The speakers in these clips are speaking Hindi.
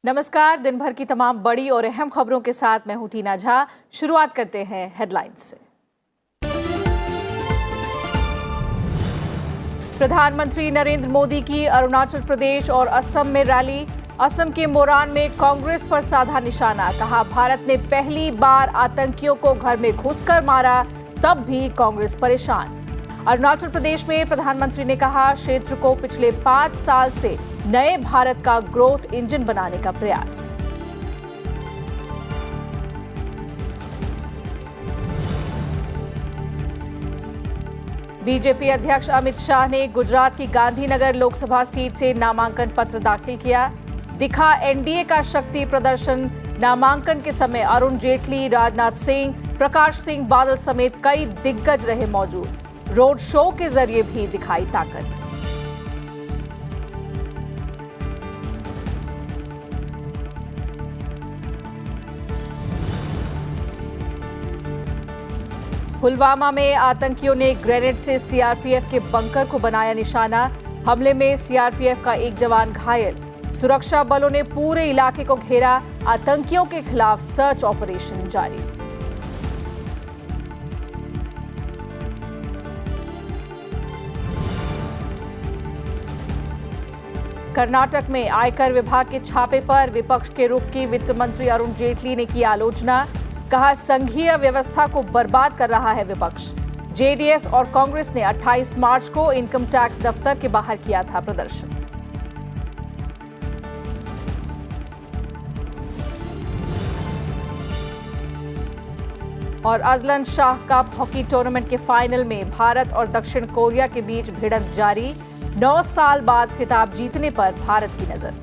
नमस्कार। दिन भर की तमाम बड़ी और अहम खबरों के साथ मैं हूं टीना झा। शुरुआत करते हैं हेडलाइंस से। प्रधानमंत्री नरेंद्र मोदी की अरुणाचल प्रदेश और असम में रैली। असम के मोरान में कांग्रेस पर साधा निशाना, कहा भारत ने पहली बार आतंकियों को घर में घुसकर मारा, तब भी कांग्रेस परेशान। अरुणाचल प्रदेश में प्रधानमंत्री ने कहा क्षेत्र को पिछले 5 साल से नए भारत का ग्रोथ इंजन बनाने का प्रयास। बीजेपी अध्यक्ष अमित शाह ने गुजरात की गांधीनगर लोकसभा सीट से नामांकन पत्र दाखिल किया। दिखा एनडीए का शक्ति प्रदर्शन। नामांकन के समय अरुण जेटली, राजनाथ सिंह, प्रकाश सिंह बादल समेत कई दिग्गज रहे मौजूद। रोड शो के जरिए भी दिखाई ताकत। पुलवामा में आतंकियों ने ग्रेनेड से सीआरपीएफ के बंकर को बनाया निशाना। हमले में सीआरपीएफ का एक जवान घायल। सुरक्षा बलों ने पूरे इलाके को घेरा। आतंकियों के खिलाफ सर्च ऑपरेशन जारी। कर्नाटक में आयकर विभाग के छापे पर विपक्ष के रुख की वित्त मंत्री अरुण जेटली ने की आलोचना। कहा संघीय व्यवस्था को बर्बाद कर रहा है विपक्ष। जेडीएस और कांग्रेस ने 28 मार्च को इनकम टैक्स दफ्तर के बाहर किया था प्रदर्शन। और Azlan Shah cup hockey tournament के फाइनल में भारत और दक्षिण कोरिया के बीच भिड़ंत जारी। 9 साल बाद खिताब जीतने पर भारत की नजर।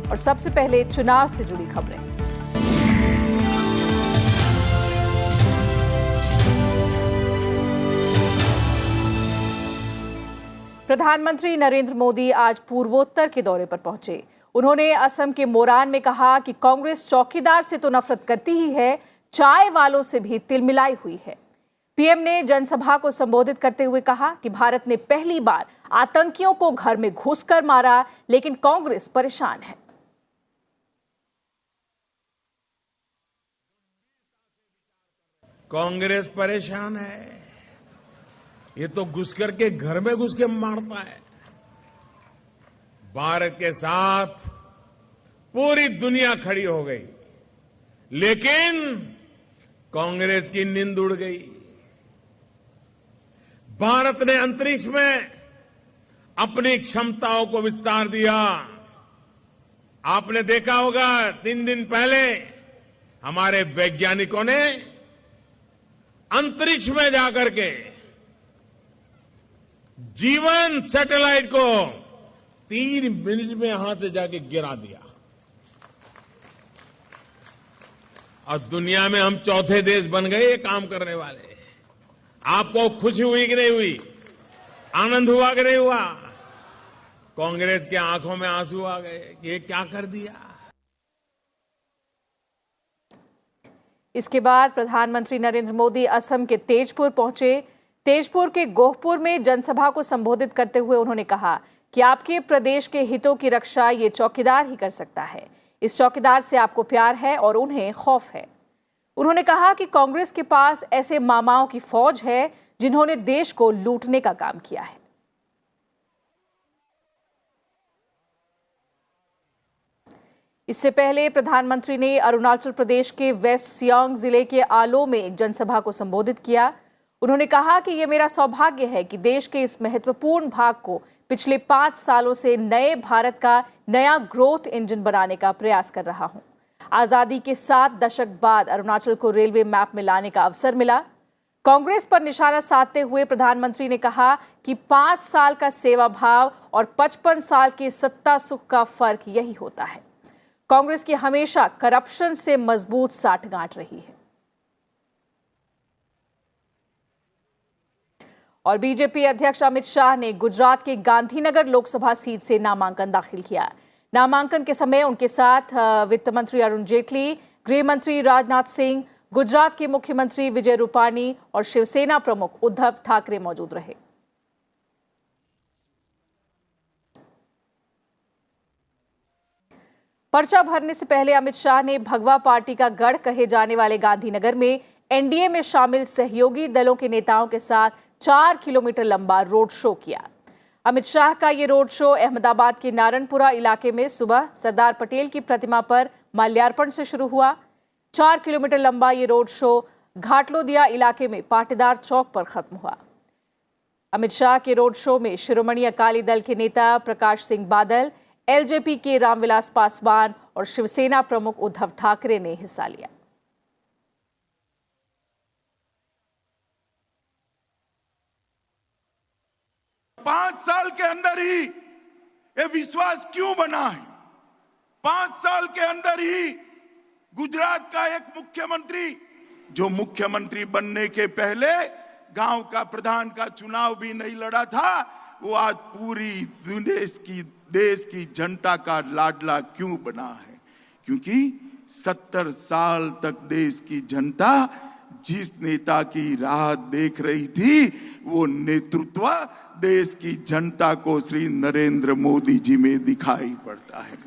और सबसे पहले चुनाव से जुड़ी खबरें। प्रधानमंत्री नरेंद्र मोदी आज पूर्वोत्तर के दौरे पर पहुंचे। उन्होंने असम के मोरान में कहा कि कांग्रेस चौकीदार से तो नफरत करती ही है, चाय वालों से भी तिलमिलाई हुई है। पीएम ने जनसभा को संबोधित करते हुए कहा कि भारत ने पहली बार आतंकियों को घर में घुसकर मारा, लेकिन कांग्रेस परेशान है। कांग्रेस परेशान है। ये तो घुस करके घर में घुस के मारता है। भारत के साथ पूरी दुनिया खड़ी हो गई, लेकिन कांग्रेस की नींद उड़ गई। भारत ने अंतरिक्ष में अपनी क्षमताओं को विस्तार दिया। आपने देखा होगा 3 दिन पहले हमारे वैज्ञानिकों ने अंतरिक्ष में जाकर के जीवन सैटेलाइट को 3 मिनट में यहां से जाके गिरा दिया। और दुनिया में हम चौथे देश बन गए ये काम करने वाले। आपको खुशी हुई कि नहीं हुई? आनंद हुआ कि नहीं हुआ? कांग्रेस की आंखों में आंसू आ गए कि ये क्या कर दिया। इसके बाद प्रधानमंत्री नरेंद्र मोदी असम के तेजपुर पहुंचे। तेजपुर के गोहपुर में जनसभा को संबोधित करते हुए उन्होंने कहा कि आपके प्रदेश के हितों की रक्षा ये चौकीदार ही कर सकता है। इस चौकीदार से आपको प्यार है और उन्हें खौफ है। उन्होंने कहा कि कांग्रेस के पास ऐसे मामाओं की फौज है जिन्होंने देश को लूटने का काम किया है। इससे पहले प्रधानमंत्री ने अरुणाचल प्रदेश के वेस्ट सियांग जिले के आलो में एक जनसभा को संबोधित किया। उन्होंने कहा कि यह मेरा सौभाग्य है कि देश के इस महत्वपूर्ण भाग को पिछले 5 सालों से नए भारत का नया ग्रोथ इंजन बनाने का प्रयास कर रहा हूं। आजादी के 7 दशक बाद अरुणाचल को रेलवे मैप में लाने का अवसर मिला। कांग्रेस पर निशाना साधते हुए प्रधानमंत्री ने कहा कि 5 साल का सेवा भाव और 55 साल के सत्ता सुख का फर्क यही होता है। कांग्रेस की हमेशा करप्शन से मजबूत साठगांठ रही है। और बीजेपी अध्यक्ष अमित शाह ने गुजरात के गांधीनगर लोकसभा सीट से नामांकन दाखिल किया। नामांकन के समय उनके साथ वित्त मंत्री अरुण जेटली, गृह मंत्री राजनाथ सिंह, गुजरात के मुख्यमंत्री विजय रूपाणी और शिवसेना प्रमुख उद्धव ठाकरे मौजूद रहे। पर्चा भरने से पहले अमित शाह ने भगवा पार्टी का गढ़ कहे जाने वाले गांधीनगर में एनडीए में शामिल सहयोगी दलों के नेताओं के साथ 4 किलोमीटर लंबा रोड शो किया। अमित शाह का ये रोड शो अहमदाबाद के नारणपुरा इलाके में सुबह सरदार पटेल की प्रतिमा पर माल्यार्पण से शुरू हुआ। 4 किलोमीटर लंबा ये रोड शो घाटलोदिया इलाके में पाटीदार चौक पर खत्म हुआ। अमित शाह के रोड शो में शिरोमणि अकाली दल के नेता प्रकाश सिंह बादल, एलजेपी के रामविलास पासवान और शिवसेना प्रमुख उद्धव ठाकरे ने हिस्सा लिया। पांच साल के अंदर ही ये विश्वास क्यों बना है? 5 साल के अंदर ही गुजरात का एक मुख्यमंत्री, जो मुख्यमंत्री बनने के पहले गांव का प्रधान का चुनाव भी नहीं लड़ा था, वो आज पूरी देश की जनता का लाडला क्यों बना है? क्योंकि 70 साल तक देश की जनता जिस नेता की राह देख रही थी, वो नेतृत्व देश की जनता को श्री नरेंद्र मोदी जी में दिखाई पड़ता है।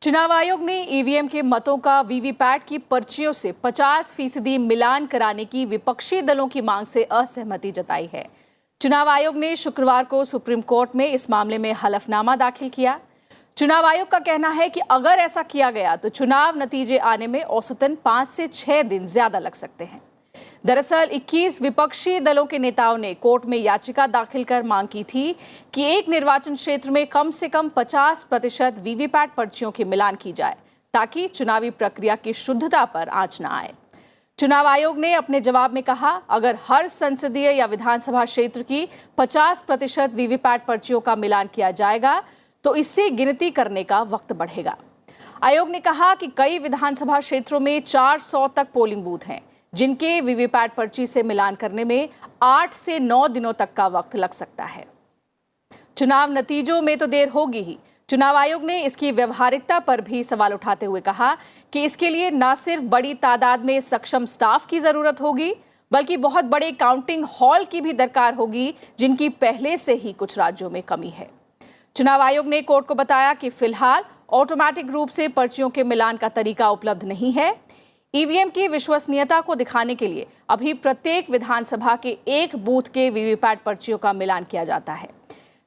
चुनाव आयोग ने ईवीएम के मतों का वीवीपैट की पर्चियों से 50% मिलान कराने की विपक्षी दलों की मांग से असहमति जताई है। चुनाव आयोग ने शुक्रवार को सुप्रीम कोर्ट में इस मामले में हलफनामा दाखिल किया। चुनाव आयोग का कहना है कि अगर ऐसा किया गया तो चुनाव नतीजे आने में औसतन 5 से 6 दिन ज्यादा लग सकते हैं। दरअसल 21 विपक्षी दलों के नेताओं ने कोर्ट में याचिका दाखिल कर मांग की थी कि एक निर्वाचन क्षेत्र में कम से कम 50% वीवीपैट पर्चियों के मिलान की जाए, ताकि चुनावी प्रक्रिया की शुद्धता पर आंच न आए। चुनाव आयोग ने अपने जवाब में कहा, अगर हर संसदीय या विधानसभा क्षेत्र की 50% वीवीपैट पर्चियों का मिलान किया जाएगा तो इससे गिनती करने का वक्त बढ़ेगा। आयोग ने कहा कि कई विधानसभा क्षेत्रों में 400 तक पोलिंग बूथ हैं, जिनके वीवीपैट पर्ची से मिलान करने में 8 से 9 दिनों तक का वक्त लग सकता है। चुनाव नतीजों में तो देर होगी ही। चुनाव आयोग ने इसकी व्यवहारिकता पर भी सवाल उठाते हुए कहा कि इसके लिए न सिर्फ बड़ी तादाद में सक्षम स्टाफ की जरूरत होगी, बल्कि बहुत बड़े काउंटिंग हॉल की भी दरकार होगी, जिनकी पहले से ही कुछ राज्यों में कमी है। चुनाव आयोग ने कोर्ट को बताया कि फिलहाल ऑटोमेटिक रूप से पर्चियों के मिलान का तरीका उपलब्ध नहीं है। ईवीएम की विश्वसनीयता को दिखाने के लिए अभी प्रत्येक विधानसभा के एक बूथ के वीवीपैट पर्चियों का मिलान किया जाता है।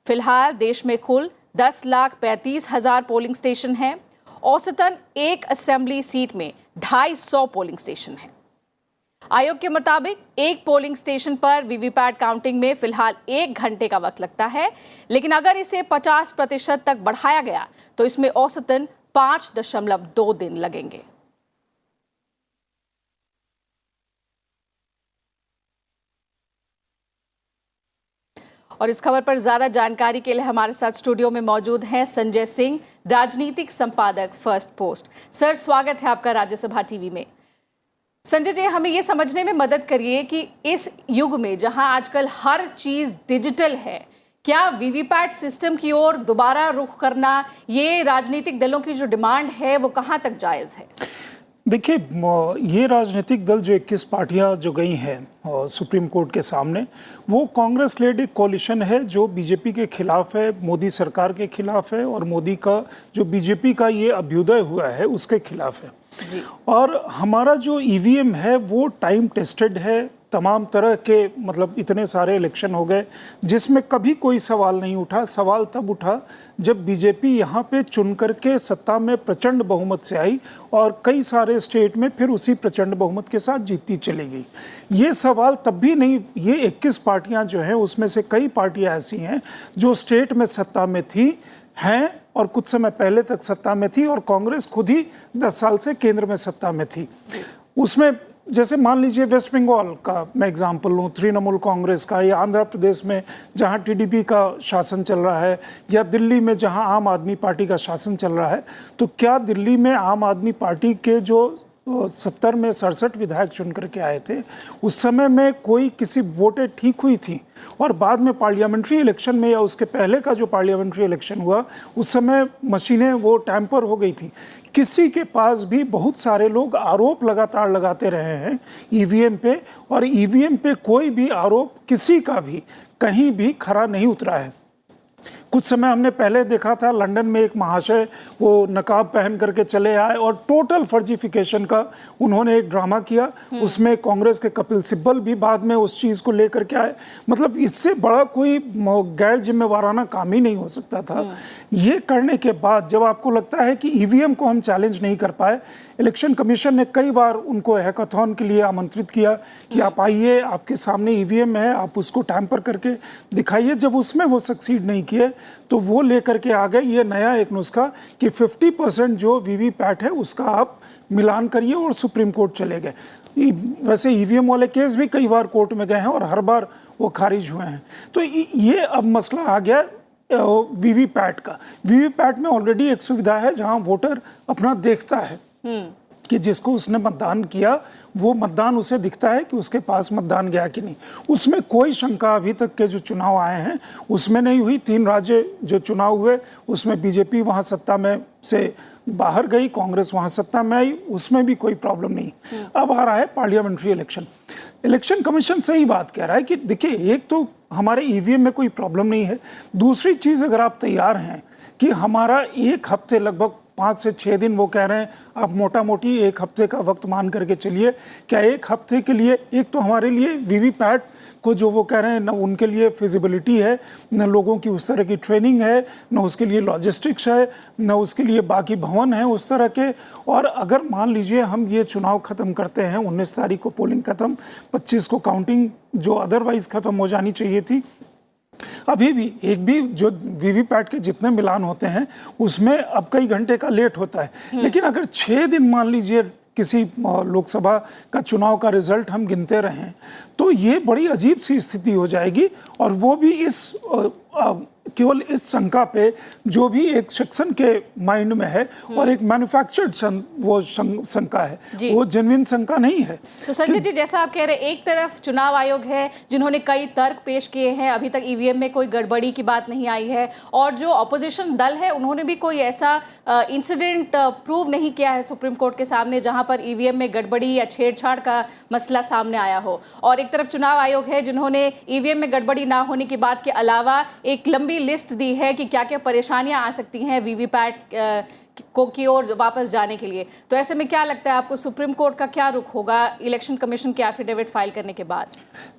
फिलहाल देश में कुल 10,35,000 पोलिंग स्टेशन हैं। औसतन एक असेंबली सीट में 250 पोलिंग स्टेशन हैं। आयोग के मुताबिक एक पोलिंग स्टेशन पर वीवीपैट काउंटिंग में फिलहाल 1 घंटे का वक्त लगता है, लेकिन अगर इसे 50% तक बढ़ाया गया तो इसमें औसतन 5.2 दिन लगेंगे। और इस खबर पर ज्यादा जानकारी के लिए हमारे साथ स्टूडियो में मौजूद हैं संजय सिंह, राजनीतिक संपादक फर्स्ट पोस्ट। सर, स्वागत है आपका राज्यसभा टीवी में। संजय जी, हमें ये समझने में मदद करिए कि इस युग में जहां आजकल हर चीज डिजिटल है, क्या वीवीपैट सिस्टम की ओर दोबारा रुख करना, ये राजनीतिक दलों की जो डिमांड है, वो कहां तक जायज है? देखिए, ये राजनीतिक दल जो 21 पार्टियां जो गई हैं सुप्रीम कोर्ट के सामने, वो कांग्रेस लेड एक कोलिशन है जो बीजेपी के खिलाफ है, मोदी सरकार के खिलाफ है और मोदी का जो बीजेपी का ये अभ्युदय हुआ है उसके खिलाफ है। और हमारा जो ईवीएम है वो टाइम टेस्टेड है। तमाम तरह के मतलब इतने सारे इलेक्शन हो गए जिसमें कभी कोई सवाल नहीं उठा। सवाल तब उठा जब बीजेपी यहाँ पे चुन करके सत्ता में प्रचंड बहुमत से आई और कई सारे स्टेट में फिर उसी प्रचंड बहुमत के साथ जीतती चली गई। ये सवाल तब भी नहीं, ये 21 पार्टियां जो हैं उसमें से कई पार्टियां ऐसी हैं जो स्टेट में सत्ता में थी, हैं और कुछ समय पहले तक सत्ता में थी, और कांग्रेस खुद ही 10 साल से केंद्र में सत्ता में थी। उसमें जैसे मान लीजिए वेस्ट बंगाल का मैं एग्जांपल लूँ, तृणमूल कांग्रेस का, या आंध्र प्रदेश में जहाँ टीडीपी का शासन चल रहा है, या दिल्ली में जहाँ आम आदमी पार्टी का शासन चल रहा है। तो क्या दिल्ली में आम आदमी पार्टी के जो 70 में 67 विधायक चुन करके आए थे, उस समय में कोई किसी वोटें ठीक हुई थी और बाद में पार्लियामेंट्री इलेक्शन में या उसके पहले का जो पार्लियामेंट्री इलेक्शन हुआ उस समय मशीनें वो टैंपर हो गई थी। किसी के पास भी बहुत सारे लोग आरोप लगातार लगाते रहे हैं ईवीएम पे, और ईवीएम पे कोई भी आरोप किसी का भी कहीं भी खरा नहीं उतरा है। कुछ समय हमने पहले देखा था लंदन में एक महाशय वो नकाब पहन करके चले आए और टोटल फर्जिफिकेशन का उन्होंने एक ड्रामा किया। उसमें कांग्रेस के कपिल सिब्बल भी बाद में उस चीज़ को लेकर के आए। मतलब इससे बड़ा कोई गैर जिम्मेवाराना काम ही नहीं हो सकता था। ये करने के बाद जब आपको लगता है कि ईवीएम को हम चैलेंज नहीं कर पाए, इलेक्शन कमीशन ने कई बार उनको हैकाथॉन के लिए आमंत्रित किया कि आप आइए, आपके सामने ईवीएम है, आप उसको टैंपर करके दिखाइए। जब उसमें वो सक्सीड नहीं किए तो वो लेकर के आ गए ये नया एक नुस्खा कि 50% जो वीवीपैट है उसका आप मिलान करिए, और सुप्रीम कोर्ट चले गए। वैसे ईवीएम वाले केस भी कई बार कोर्ट में गए हैं और हर बार वो खारिज हुए हैं। तो ये अब मसला आ गया वीवीपैट का। वीवीपैट में ऑलरेडी एक सुविधा है जहां वोटर अपना देखता है कि जिसको उसने मतदान किया वो मतदान उसे दिखता है कि उसके पास मतदान गया कि नहीं। उसमें कोई शंका अभी तक के जो चुनाव आए हैं उसमें नहीं हुई। 3 राज्य जो चुनाव हुए उसमें बीजेपी वहां सत्ता में से बाहर गई, कांग्रेस वहां सत्ता में आई, उसमें भी कोई प्रॉब्लम नहीं। अब आ रहा है पार्लियामेंट्री इलेक्शन। इलेक्शन कमीशन सही बात कह रहा है कि देखिए, एक तो हमारे ईवीएम में कोई प्रॉब्लम नहीं है, दूसरी चीज़ अगर आप तैयार हैं कि हमारा एक हफ्ते लगभग 5 से 6 दिन वो कह रहे हैं, आप मोटा मोटी एक हफ्ते का वक्त मान करके चलिए। क्या एक हफ्ते के लिए एक तो हमारे लिए वीवीपैट को जो वो कह रहे हैं न उनके लिए फिजिबिलिटी है, न लोगों की उस तरह की ट्रेनिंग है, न उसके लिए लॉजिस्टिक्स है, न उसके लिए बाकी भवन है उस तरह के। और अगर मान लीजिए हम ये चुनाव ख़त्म करते हैं, 19 तारीख को पोलिंग ख़त्म, 25 को काउंटिंग जो अदरवाइज़ ख़त्म हो जानी चाहिए थी, अभी भी एक भी जो वीवीपैट के जितने मिलान होते हैं उसमें अब कई घंटे का लेट होता है। लेकिन अगर 6 दिन मान लीजिए किसी लोकसभा का चुनाव का रिजल्ट हम गिनते रहें तो ये बड़ी अजीब सी स्थिति हो जाएगी। और वो भी इस केवल इस शंका पे जो भी एक सेक्शन के माइंड में है और एक मैन्युफैक्चर्ड वो शंका है, वो जेन्युइन शंका नहीं है। तो संजय जी, जैसा आप कह रहे हैं, एक तरफ चुनाव आयोग है जिन्होंने कई तर्क पेश किए हैं, अभी तक ईवीएम में कोई गड़बड़ी की बात नहीं आई है, और जो ऑपोजिशन दल है उन्होंने भी कोई ऐसा इंसिडेंट प्रूव नहीं किया है सुप्रीम कोर्ट के सामने जहां पर ईवीएम में गड़बड़ी या छेड़छाड़ का मसला सामने आया हो। और एक तरफ चुनाव आयोग है जिन्होंने ईवीएम में गड़बड़ी ना होने की बात के अलावा एक लंबी लिस्ट दी है कि क्या क्या परेशानियां आ सकती हैं वीवीपैट को की ओर वापस जाने के लिए। तो ऐसे में क्या लगता है आपको, सुप्रीम कोर्ट का क्या रुख होगा इलेक्शन कमीशन के एफिडेविट फाइल करने के बाद?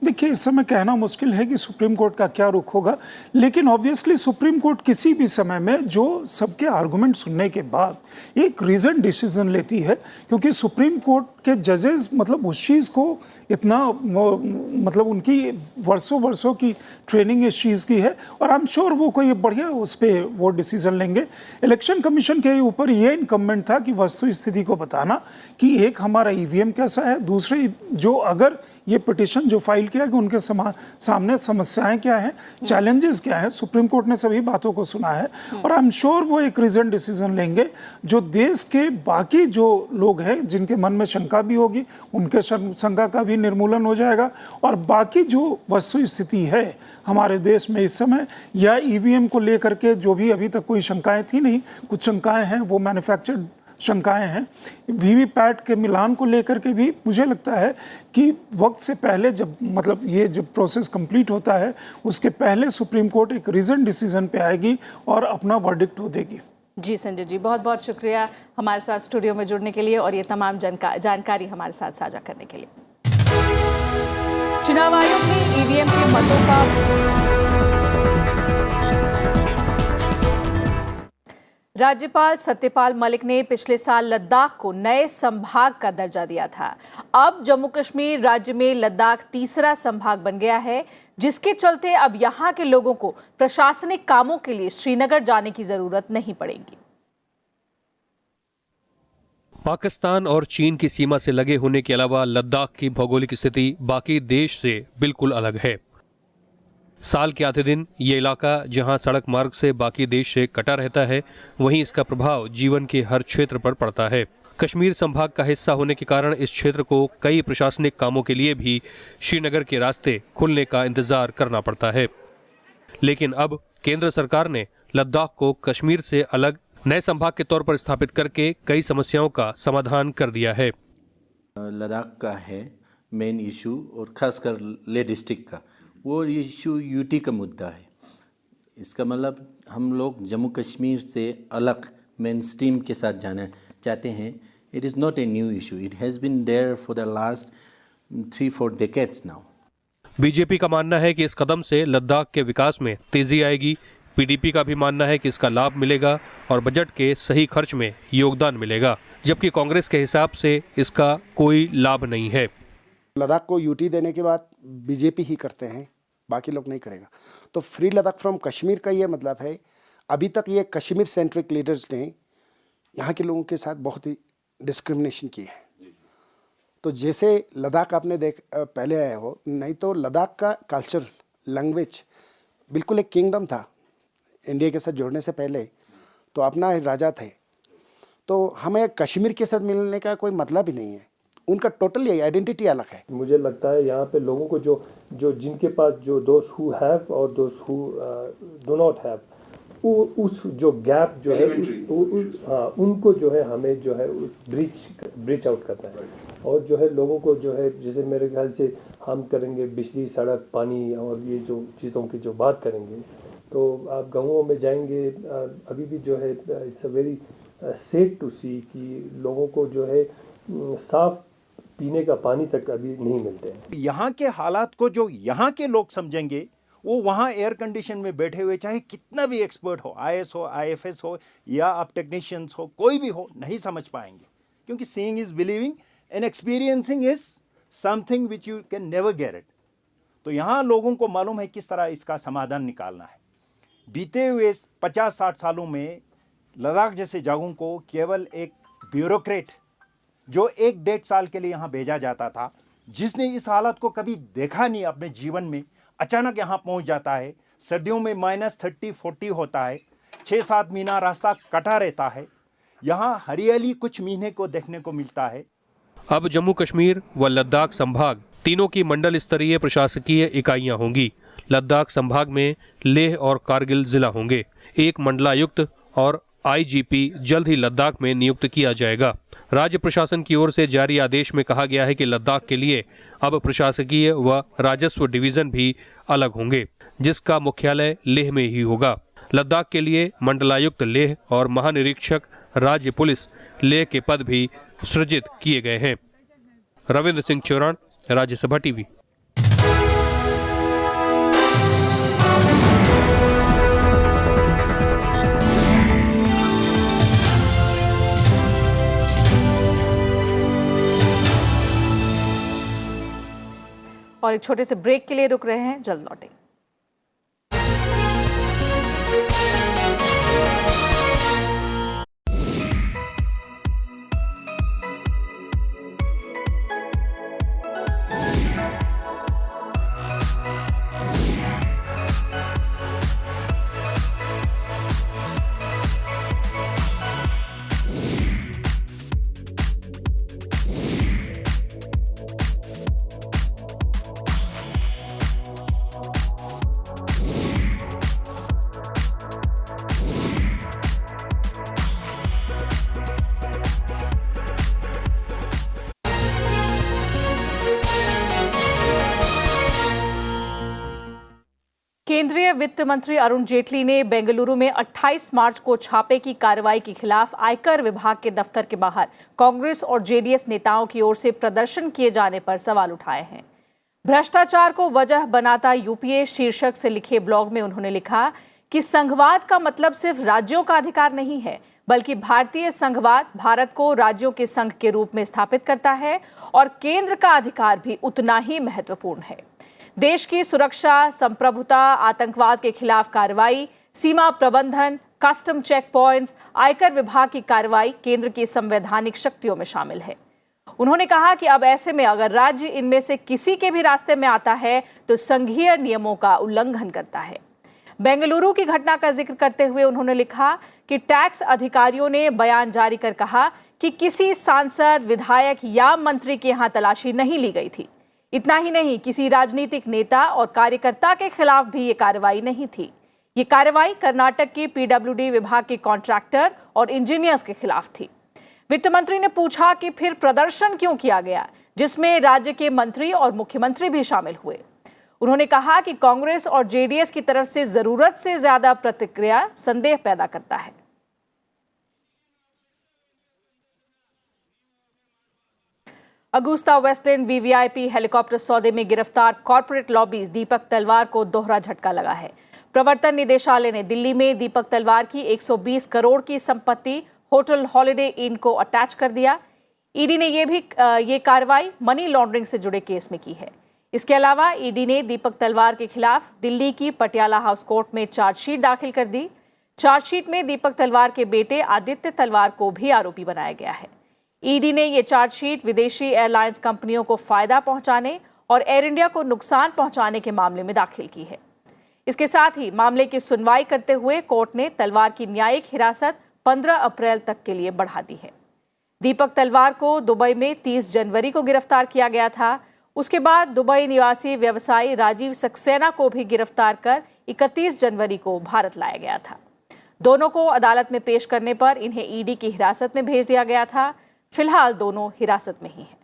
देखिए, इस समय कहना मुश्किल है कि सुप्रीम कोर्ट का क्या रुख होगा, लेकिन ऑब्वियसली सुप्रीम कोर्ट किसी भी समय में जो सबके आर्गुमेंट सुनने के बाद एक रीजन डिसीजन लेती है, क्योंकि सुप्रीम कोर्ट के जजेस मतलब उस चीज़ को इतना मतलब उनकी वर्षों की ट्रेनिंग इस चीज़ की है, और आई एम श्योर वो कोई बढ़िया उस पर वो डिसीजन लेंगे। इलेक्शन कमीशन के ऊपर ये इनकम्बेंट था कि वस्तु स्थिति को बताना कि एक हमारा ईवीएम कैसा है, दूसरे जो अगर ये पिटीशन जो फाइल किया कि उनके सामने समस्याएं क्या हैं, चैलेंजेस क्या हैं, सुप्रीम कोर्ट ने सभी बातों को सुना है। और आई एम श्योर वो एक रीजन डिसीजन लेंगे जो देश के बाकी जो लोग हैं जिनके मन में शंका भी होगी उनके शंका का भी निर्मूलन हो जाएगा, और बाकी जो वस्तु स्थिति है हमारे देश में इस समय या ईवीएम को लेकर के जो भी अभी तक कोई शंकाएं थी नहीं, कुछ शंकाएं हैं वो मैन्युफैक्चर्ड शंकाएं हैं। वीवीपैट के मिलान को लेकर के भी मुझे लगता है कि वक्त से पहले जब मतलब ये जब प्रोसेस कंप्लीट होता है उसके पहले सुप्रीम कोर्ट एक रीजन डिसीजन पे आएगी और अपना वर्डिक्ट वो देगी। जी संजय जी, बहुत बहुत शुक्रिया हमारे साथ स्टूडियो में जुड़ने के लिए और ये तमाम जानकारी हमारे साथ साझा करने के लिए। चुनाव आयोग ने ईवीएम के मतों का राज्यपाल सत्यपाल मलिक ने पिछले साल लद्दाख को नए संभाग का दर्जा दिया था। अब जम्मू कश्मीर राज्य में लद्दाख तीसरा संभाग बन गया है, जिसके चलते अब यहां के लोगों को प्रशासनिक कामों के लिए श्रीनगर जाने की जरूरत नहीं पड़ेगी। पाकिस्तान और चीन की सीमा से लगे होने के अलावा लद्दाख की भौगोलिक स्थिति बाकी देश से बिल्कुल अलग है। साल के आधे दिन ये इलाका जहां सड़क मार्ग से बाकी देश से कटा रहता है, वहीं इसका प्रभाव जीवन के हर क्षेत्र पर पड़ता है। कश्मीर संभाग का हिस्सा होने के कारण इस क्षेत्र को कई प्रशासनिक कामों के लिए भी श्रीनगर के रास्ते खुलने का इंतजार करना पड़ता है। लेकिन अब केंद्र सरकार ने लद्दाख को कश्मीर से अलग नए संभाग के तौर पर स्थापित करके कई समस्याओं का समाधान कर दिया है। लद्दाख का है मेन इशू, और खासकर लेह डिस्ट्रिक्ट का वो इशू यूटी का मुद्दा है। इसका मतलब हम लोग जम्मू कश्मीर से अलग मेन स्ट्रीम के साथ जाना चाहते हैं। It is not a new issue, it has been there for the last 3-4 decades now. BJP का मानना है कि इस कदम से लद्दाख के विकास में तेजी आएगी। पीडीपी का भी मानना है कि इसका लाभ मिलेगा और बजट के सही खर्च में योगदान मिलेगा, जबकि कांग्रेस के हिसाब से इसका कोई लाभ नहीं है। लद्दाख को यूटी देने के बाद बीजेपी ही करते हैं, बाकी लोग नहीं करेगा। तो फ्री लद्दाख फ्रॉम कश्मीर का ये मतलब है, अभी तक ये कश्मीर सेंट्रिक लीडर्स ने यहाँ के लोगों के साथ बहुत ही डिस्क्रिमिनेशन की है। तो जैसे लद्दाख आपने पहले आए हो, नहीं तो लद्दाख का कल्चर लैंग्वेज बिल्कुल एक किंगडम था इंडिया के साथ जोड़ने से पहले, तो अपना राजा थे। तो हमें कश्मीर के साथ मिलने का कोई मतलब ही नहीं है, उनका टोटली आइडेंटिटी अलग है। मुझे लगता है यहाँ पे लोगों को जो जिनके पास जो दोस्त हु हैव और दोस्त हु डू नॉट हैव, उस जो गैप जो है उनको जो है हमें जो है उस ब्रिज आउट करना है। और जो है लोगों को जो है, जैसे मेरे ख्याल से हम करेंगे बिजली, सड़क, पानी और ये जो चीज़ों की जो बात करेंगे, तो आप गाँवों में जाएंगे, अभी भी जो है it's a very sad to see कि लोगों को जो है साफ पीने का पानी तक अभी नहीं मिलते हैं। यहाँ के हालात को जो यहाँ के लोग समझेंगे, वो वहाँ एयर कंडीशन में बैठे हुए चाहे कितना भी एक्सपर्ट हो, आईएएस हो, आईएफएस हो या आप टेक्नीशियंस हो, कोई भी हो, नहीं समझ पाएंगे। क्योंकि seeing is believing and experiencing is something which you can never get it. तो यहाँ लोगों को मालूम है किस तरह इसका समाधान निकालना है। बीते हुए 50-60 सालों में लद्दाख जैसे जगहों को केवल एक ब्यूरोक्रेट जो 1-1.5 साल के लिए यहाँ भेजा जाता था, जिसने इस हालत को कभी देखा नहीं अपने जीवन में, अचानक यहाँ पहुँच जाता है। सर्दियों में -30-40 होता है, 6-7 महीना रास्ता कटा रहता है, यहाँ हरियाली कुछ महीने को देखने को मिलता है। अब जम्मू कश्मीर व लद्दाख संभाग तीनों की मंडल स्तरीय प्रशासकीय इकाइयां होंगी। लद्दाख संभाग में लेह और कारगिल जिला होंगे। एक मंडलायुक्त और आईजीपी जल्द ही लद्दाख में नियुक्त किया जाएगा। राज्य प्रशासन की ओर से जारी आदेश में कहा गया है कि लद्दाख के लिए अब प्रशासकीय व राजस्व डिवीजन भी अलग होंगे, जिसका मुख्यालय लेह में ही होगा। लद्दाख के लिए मंडलायुक्त लेह और महानिरीक्षक राज्य पुलिस लेह के पद भी सृजित किए गए हैं। रविंद्र सिंह चौरान, राज्यसभा टीवी। और एक छोटे से ब्रेक के लिए रुक रहे हैं, जल्द लौटेंगे। केंद्रीय वित्त मंत्री अरुण जेटली ने बेंगलुरु में 28 मार्च को छापे की कार्रवाई के खिलाफ आयकर विभाग के दफ्तर के बाहर कांग्रेस और जेडीएस नेताओं की ओर से प्रदर्शन किए जाने पर सवाल उठाए हैं। भ्रष्टाचार को वजह बनाता यूपीए शीर्षक से लिखे ब्लॉग में उन्होंने लिखा कि संघवाद का मतलब सिर्फ राज्यों का अधिकार नहीं है, बल्कि भारतीय संघवाद भारत को राज्यों के संघ के रूप में स्थापित करता है और केंद्र का अधिकार भी उतना ही महत्वपूर्ण है। देश की सुरक्षा, संप्रभुता, आतंकवाद के खिलाफ कार्रवाई, सीमा प्रबंधन, कस्टम चेक पॉइंट्स, आयकर विभाग की कार्रवाई केंद्र की संवैधानिक शक्तियों में शामिल है। उन्होंने कहा कि अब ऐसे में अगर राज्य इनमें से किसी के भी रास्ते में आता है तो संघीय नियमों का उल्लंघन करता है। बेंगलुरु की घटना का जिक्र करते हुए उन्होंने लिखा कि टैक्स अधिकारियों ने बयान जारी कर कहा कि किसी सांसद, विधायक या मंत्री के यहां तलाशी नहीं ली गई थी। इतना ही नहीं, किसी राजनीतिक नेता और कार्यकर्ता के खिलाफ भी ये कार्रवाई नहीं थी। ये कार्रवाई कर्नाटक के पीडब्ल्यूडी विभाग के कॉन्ट्रैक्टर और इंजीनियर्स के खिलाफ थी। वित्त मंत्री ने पूछा कि फिर प्रदर्शन क्यों किया गया, जिसमें राज्य के मंत्री और मुख्यमंत्री भी शामिल हुए। उन्होंने कहा कि कांग्रेस और जेडीएस की तरफ से जरूरत से ज्यादा प्रतिक्रिया संदेह पैदा करता है। अगुस्ता वेस्टलैंड वीवीआईपी हेलीकॉप्टर सौदे में गिरफ्तार कॉर्पोरेट लॉबी दीपक तलवार को दोहरा झटका लगा है। प्रवर्तन निदेशालय ने दिल्ली में दीपक तलवार की 120 करोड़ की संपत्ति होटल हॉलिडे इन को अटैच कर दिया। ईडी ने ये कार्रवाई मनी लॉन्ड्रिंग से जुड़े केस में की है। इसके अलावा ईडी ने दीपक तलवार के खिलाफ दिल्ली की पटियाला हाउस कोर्ट में चार्जशीट दाखिल कर दी। चार्जशीट में दीपक तलवार के बेटे आदित्य तलवार को भी आरोपी बनाया गया है। ईडी ने ये चार्जशीट विदेशी एयरलाइंस कंपनियों को फायदा पहुंचाने और एयर इंडिया को नुकसान पहुंचाने के मामले में दाखिल की है। इसके साथ ही मामले की सुनवाई करते हुए कोर्ट ने तलवार की न्यायिक हिरासत 15 अप्रैल तक के लिए बढ़ा दी है। दीपक तलवार को दुबई में 30 जनवरी को गिरफ्तार किया गया था। उसके बाद दुबई निवासी व्यवसायी राजीव सक्सेना को भी गिरफ्तार कर 31 जनवरी को भारत लाया गया था। दोनों को अदालत में पेश करने पर इन्हें ईडी की हिरासत में भेज दिया गया था। फिलहाल दोनों हिरासत में ही हैं।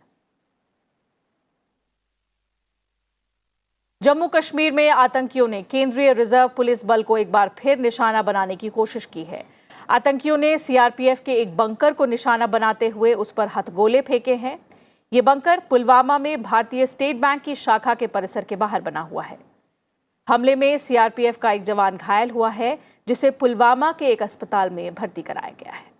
जम्मू कश्मीर में आतंकियों ने केंद्रीय रिजर्व पुलिस बल को एक बार फिर निशाना बनाने की कोशिश की है। आतंकियों ने सीआरपीएफ के एक बंकर को निशाना बनाते हुए उस पर हथगोले फेंके हैं। ये बंकर पुलवामा में भारतीय स्टेट बैंक की शाखा के परिसर के बाहर बना हुआ है। हमले में सीआरपीएफ का एक जवान घायल हुआ है, जिसे पुलवामा के एक अस्पताल में भर्ती कराया गया है।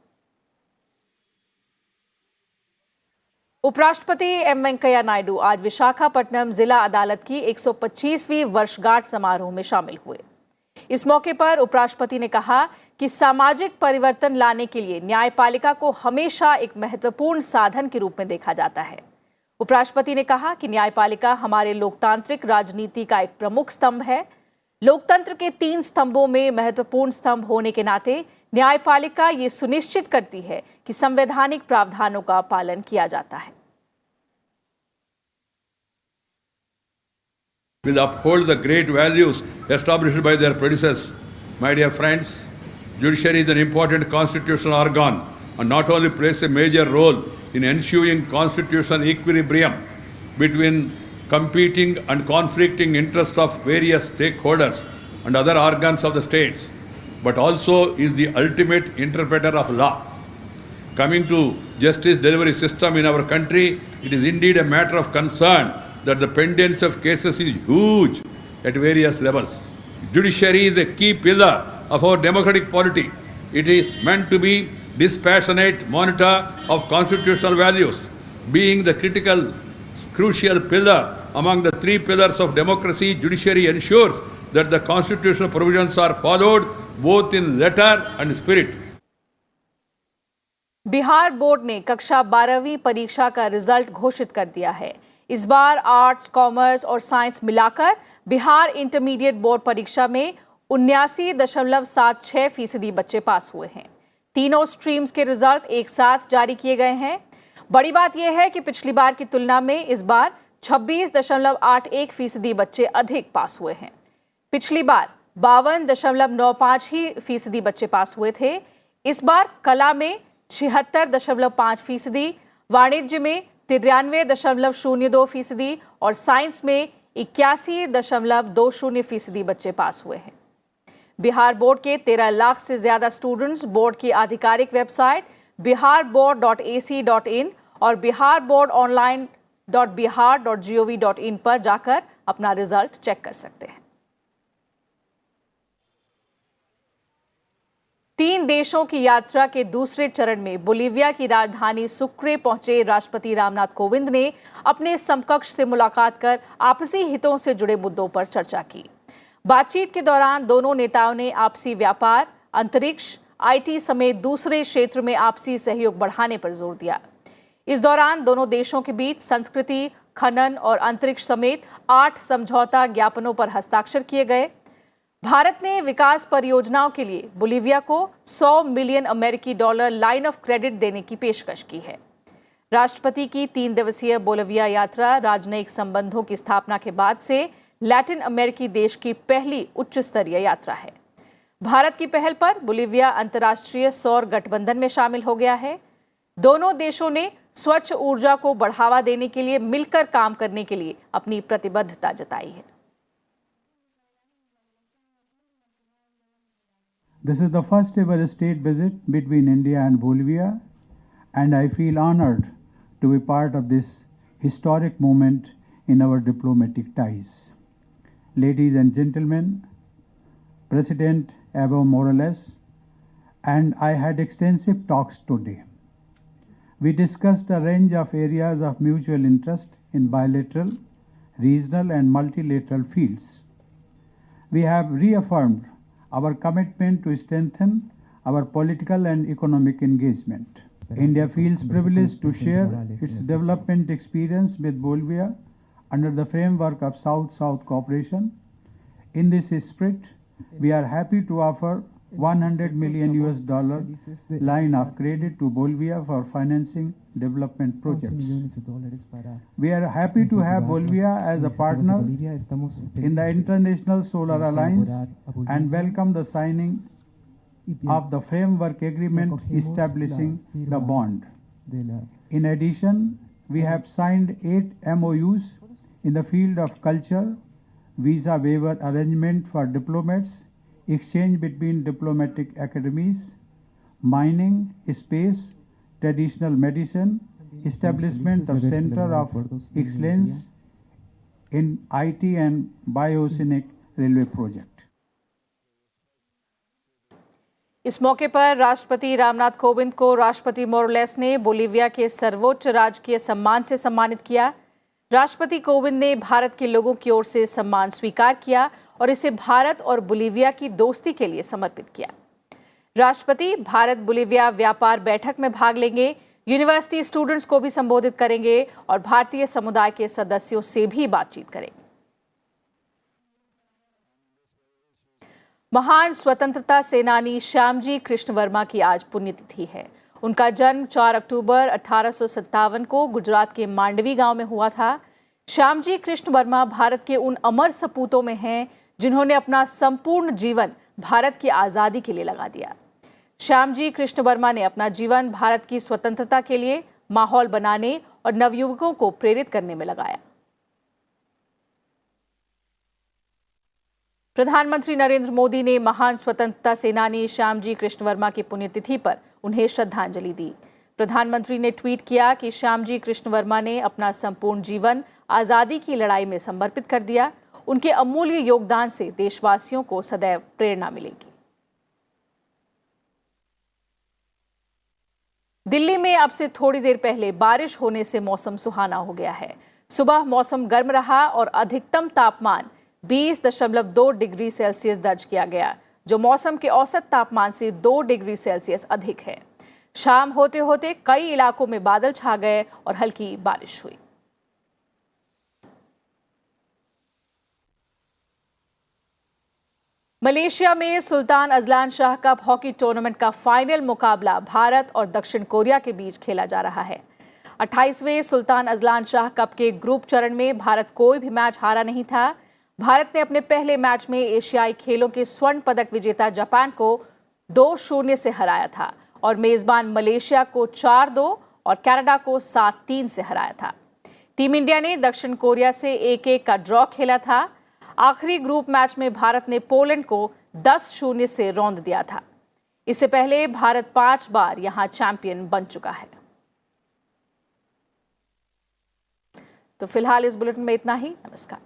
उपराष्ट्रपति एम वेंकैया नायडू आज विशाखापट्टनम जिला अदालत की 125वीं वर्षगांठ समारोह में शामिल हुए। इस मौके पर उपराष्ट्रपति ने कहा कि सामाजिक परिवर्तन लाने के लिए न्यायपालिका को हमेशा एक महत्वपूर्ण साधन के रूप में देखा जाता है। उपराष्ट्रपति ने कहा कि न्यायपालिका हमारे लोकतांत्रिक राजनीति का एक प्रमुख स्तंभ है। लोकतंत्र के 3 स्तंभों में महत्वपूर्ण स्तंभ होने के नाते न्यायपालिका ये सुनिश्चित करती है कि संवैधानिक प्रावधानों का पालन किया जाता है। Will uphold the great values established by their predecessors. My dear friends, judiciary is an important constitutional organ and not only plays a major role in ensuring constitutional equilibrium between competing and conflicting interests of various stakeholders and other organs of the states, but also is the ultimate interpreter of law. Coming to justice delivery system in our country, it is indeed a matter of concern that the pendency of cases is huge at various levels. Judiciary is a key pillar of our democratic polity. It is meant to be dispassionate monitor of constitutional values, being the crucial pillar among the 3 pillars of democracy. Judiciary ensures that the constitutional provisions are followed both in letter and spirit. Bihar board ने कक्षा 12वीं परीक्षा का रिजल्ट घोषित कर दिया है। इस बार आर्ट्स, कॉमर्स और साइंस मिलाकर बिहार इंटरमीडिएट बोर्ड परीक्षा में 79.76% बच्चे पास हुए हैं। तीनों स्ट्रीम्स के रिजल्ट एक साथ जारी किए गए हैं। बड़ी बात यह है कि पिछली बार की तुलना में इस बार 26.81% बच्चे अधिक पास हुए हैं। पिछली बार 52.95% बच्चे पास हुए थे। इस बार कला में 76.5%, वाणिज्य में 93.02% और साइंस में 81.20% बच्चे पास हुए हैं। बिहार बोर्ड के 13 लाख से ज्यादा स्टूडेंट्स बोर्ड की आधिकारिक वेबसाइट biharboard.ac.in और biharboardonline.bihar.gov.in पर जाकर अपना रिजल्ट चेक कर सकते हैं। 3 देशों की यात्रा के दूसरे चरण में बोलीविया की राजधानी सुक्रे पहुंचे राष्ट्रपति रामनाथ कोविंद ने अपने समकक्ष से मुलाकात कर आपसी हितों से जुड़े मुद्दों पर चर्चा की। बातचीत के दौरान दोनों नेताओं ने आपसी व्यापार, अंतरिक्ष, आईटी समेत दूसरे क्षेत्र में आपसी सहयोग बढ़ाने पर जोर दिया। इस दौरान दोनों देशों के बीच संस्कृति, खनन और अंतरिक्ष समेत 8 समझौता ज्ञापनों पर हस्ताक्षर किए गए। भारत ने विकास परियोजनाओं के लिए बोलिविया को 100 मिलियन अमेरिकी डॉलर लाइन ऑफ क्रेडिट देने की पेशकश की है। राष्ट्रपति की 3 दिवसीय बोलिविया यात्रा राजनयिक संबंधों की स्थापना के बाद से लैटिन अमेरिकी देश की पहली उच्च स्तरीय यात्रा है। भारत की पहल पर बोलिविया अंतर्राष्ट्रीय सौर गठबंधन में शामिल हो गया है। दोनों देशों ने स्वच्छ ऊर्जा को बढ़ावा देने के लिए मिलकर काम करने के लिए अपनी प्रतिबद्धता जताई है। This is the first ever state visit between India and Bolivia, and I feel honored to be part of this historic moment in our diplomatic ties. Ladies and gentlemen, President Evo Morales and I had extensive talks today. We discussed a range of areas of mutual interest in bilateral, regional and multilateral fields. We have reaffirmed our commitment to strengthen our political and economic engagement. India feels privileged to share its development experience with Bolivia under the framework of South-South cooperation. In this spirit, we are happy to offer $100 million line of credit to Bolivia for financing development projects. We are happy to have Bolivia as a partner in the International Solar Alliance and welcome the signing of the framework agreement establishing the bond. In addition, we have signed 8 MOUs in the field of culture, visa waiver arrangement for diplomats, exchange between diplomatic academies, mining, space, traditional medicine, establishment of Center of Excellence in IT and Bioscenic Railway Project. इस मौके पर राष्ट्रपति रामनाथ कोविंद को राष्ट्रपति मोरेलेस ने बोलिविया के सर्वोच्च राजकीय सम्मान से सम्मानित किया। राष्ट्रपति कोविंद ने भारत के लोगों की ओर से सम्मान स्वीकार किया और इसे भारत और बोलिविया की दोस्ती के लिए समर्पित किया। राष्ट्रपति भारत बोलिविया व्यापार बैठक में भाग लेंगे, यूनिवर्सिटी स्टूडेंट्स को भी संबोधित करेंगे और भारतीय समुदाय के सदस्यों से भी बातचीत करेंगे। महान स्वतंत्रता सेनानी श्यामजी कृष्ण वर्मा की आज पुण्यतिथि है। उनका जन्म 4 अक्टूबर 1857 को गुजरात के मांडवी गांव में हुआ था। श्यामजी कृष्ण वर्मा भारत के उन अमर सपूतों में हैं जिन्होंने अपना संपूर्ण जीवन भारत की आज़ादी के लिए लगा दिया। श्यामजी कृष्ण वर्मा ने अपना जीवन भारत की स्वतंत्रता के लिए माहौल बनाने और नवयुवकों को प्रेरित करने में लगाया। प्रधानमंत्री नरेंद्र मोदी ने महान स्वतंत्रता सेनानी श्यामजी कृष्ण वर्मा की पुण्यतिथि पर उन्हें श्रद्धांजलि दी। प्रधानमंत्री ने ट्वीट किया कि श्यामजी कृष्ण वर्मा ने अपना संपूर्ण जीवन आज़ादी की लड़ाई में समर्पित कर दिया। उनके अमूल्य योगदान से देशवासियों को सदैव प्रेरणा मिलेगी। दिल्ली में अब से थोड़ी देर पहले बारिश होने से मौसम सुहाना हो गया है। सुबह मौसम गर्म रहा और अधिकतम तापमान 20.2 डिग्री सेल्सियस दर्ज किया गया, जो मौसम के औसत तापमान से 2 डिग्री सेल्सियस अधिक है। शाम होते होते कई इलाकों में बादल छा गए और हल्की बारिश हुई। मलेशिया में Sultan Azlan Shah cup hockey tournament का फाइनल मुकाबला भारत और दक्षिण कोरिया के बीच खेला जा रहा है। 28वें सुल्तान अजलान शाह कप के ग्रुप चरण में भारत कोई भी मैच हारा नहीं था। भारत ने अपने पहले मैच में एशियाई खेलों के स्वर्ण पदक विजेता जापान को 2-0 से हराया था और मेजबान मलेशिया को 4-2 और कनाडा को 7-3 से हराया था। टीम इंडिया ने दक्षिण कोरिया से 1-1 का ड्रॉ खेला था। आखिरी ग्रुप मैच में भारत ने पोलैंड को 10-0 से रौंद दिया था। इससे पहले भारत 5 बार यहां चैंपियन बन चुका है। तो फिलहाल इस बुलेटिन में इतना ही। नमस्कार।